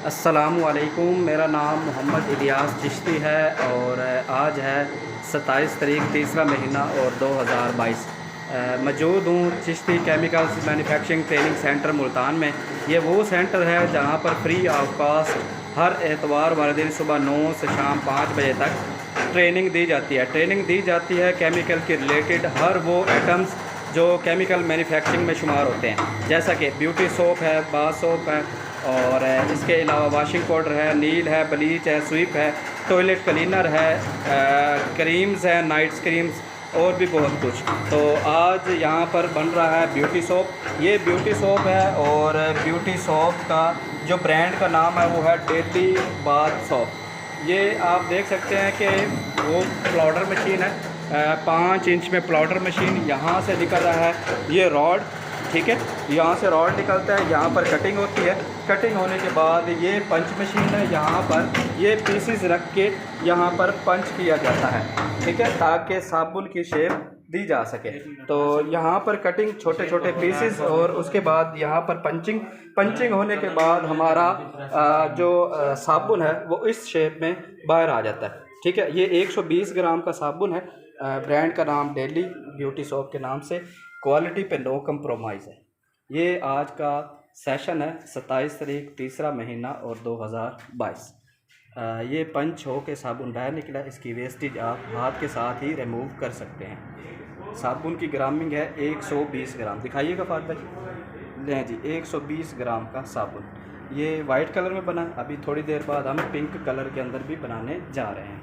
अस्सलामुअलैकुम, मेरा नाम मोहम्मद इलियास चिश्ती है और आज है 27 तारीख तीसरा महीना और 2022। मौजूद हूँ Chishti chemicals manufacturing training centre Multan में। ये वो सेंटर है जहाँ पर फ्री ऑफ कॉस्ट हर एतवार वाले दिन सुबह 9 से शाम 5 बजे तक ट्रेनिंग दी जाती है। केमिकल के रिलेटेड हर वो आइटम्स जो केमिकल मैन्युफैक्चरिंग में शुमार होते हैं, जैसा कि ब्यूटी सोप है, बाथ सोप है और इसके अलावा वाशिंग पाउडर है, नील है, ब्लीच है, स्वीप है, टॉयलेट क्लीनर है, क्रीम्स है, नाइट्स क्रीम्स और भी बहुत कुछ। तो आज यहाँ पर बन रहा है ब्यूटी सोप। ये ब्यूटी सोप है और ब्यूटी सोप का जो ब्रांड का नाम है वो है डेली बाथ सोप। ये आप देख सकते हैं कि वो पाउडर मशीन है, 5 इंच में पाउडर मशीन यहाँ से निकल रहा है। ये रॉड, ठीक है, यहाँ से रॉड निकलता है, यहाँ पर कटिंग होती है। कटिंग होने के बाद ये पंच मशीन है, यहाँ पर ये पीसीस रख के यहाँ पर पंच किया जाता है, ठीक है, ताकि साबुन की शेप दी जा सके। तो यहाँ पर कटिंग छोटे छोटे पीसेस और उसके बाद यहाँ पर पंचिंग होने के बाद हमारा जो साबुन है वो इस शेप में बाहर आ जाता है, ठीक है। ये 120 ग्राम का साबुन है, ब्रांड का नाम डेली ब्यूटी सोप के नाम से, क्वालिटी पे नो कंप्रोमाइज़ है। ये आज का सेशन है 27 तारीख तीसरा महीना और 2022। ये पंच हो के साबुन बाहर निकला, इसकी वेस्टेज आप हाथ के साथ ही रिमूव कर सकते हैं। साबुन की ग्रामिंग है 120 ग्राम, दिखाइएगा फात भाई। लें जी, 120 ग्राम का साबुन। ये वाइट कलर में बना, अभी थोड़ी देर बाद हम पिंक कलर के अंदर भी बनाने जा रहे हैं।